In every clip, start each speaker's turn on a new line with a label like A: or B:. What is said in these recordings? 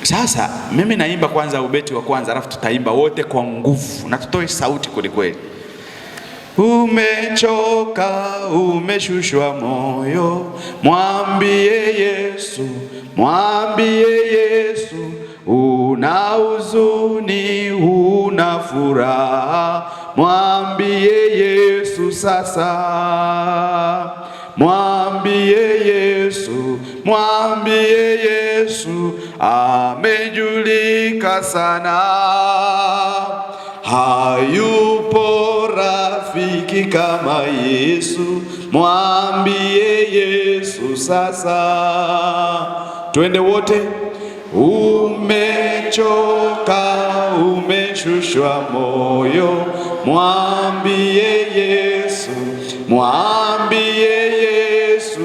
A: Sasa mimi naimba kwanza ubeti wa kwanza, alafu tutaimba wote kwa nguvu na tutoe sauti kweli kweli. Umechoka, umeshushwa moyo, mwambie Yesu, mwambie Yesu. Una huzuni, una furaha, mwambie Yesu sasa. Mwambie Yesu, mwambie Yesu, amejulika sana. Hayupo rafiki kama Yesu, mwambie Yesu sasa. Twende wote. Umechoka, umeshushwa moyo, mwambie Yesu, mwambie Yesu.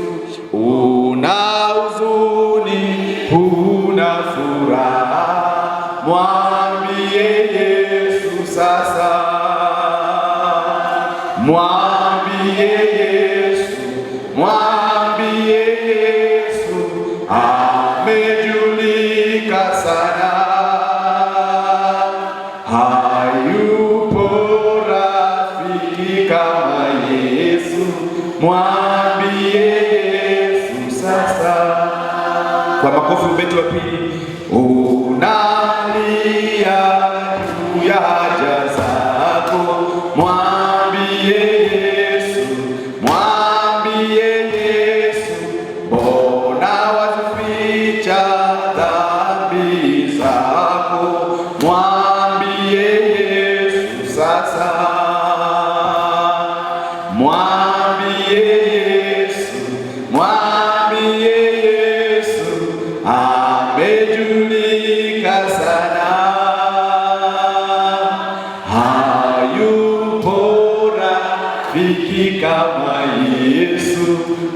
A: Una huzuni, una furaha, mwambie Yesu sasa. Mwambie Yesu, mwambie Yesu, amejulika sana. Hayupo rafiki kama Yesu, mwambie Yesu sasa. Kwa makofi ubeti wa pili. Unalia juu ya haja zako, mwambie Yesu, mwambie Yesu. Mbona wazificha dhambi zako, mwambie Yesu sasa. Mwambie Yesu, mwambie Yesu, amejulika sana. Hayupo rafiki kama Yesu,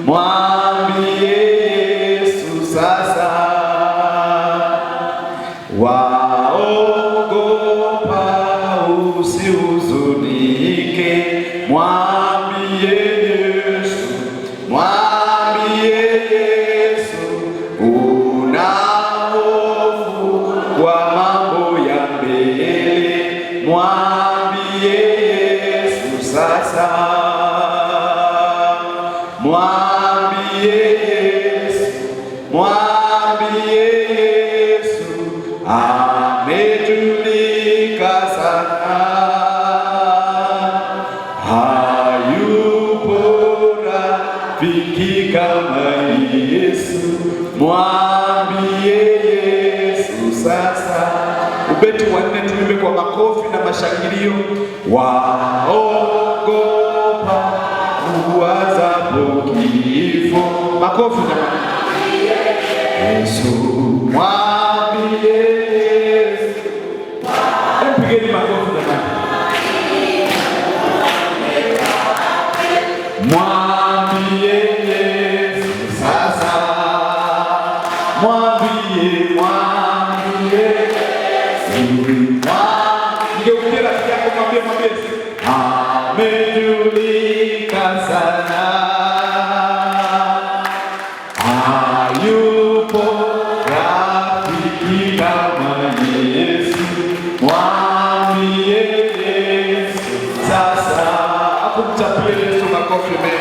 A: mwambie Yesu sasa. Waogopa, usihuzunike, mwambie Yesu, mwambie Yesu. Una hofu kwa mambo ya mbele, mwambie Yesu sasa. Mwambie Yesu, mwambie Yesu, amejulika sana. Hayupo rafiki kama Yesu, mwambie Yesu sasa. Ubeti wa nne tuimbe kwa makofi na mashangilio. Waogopa uwazapo kifo, makofi na Yesu, mwambie Yesu. Mpigeni makofi na mwambie Yesu sasa. Mwambie, mwambie Yesu. Ngeukia rafiki yako, mwambie, mwambie amejulika sana. Hayupo rafiki kama Yesu, mwambie Yesu sasa. Hapo mtapie Yesu makofi mengi.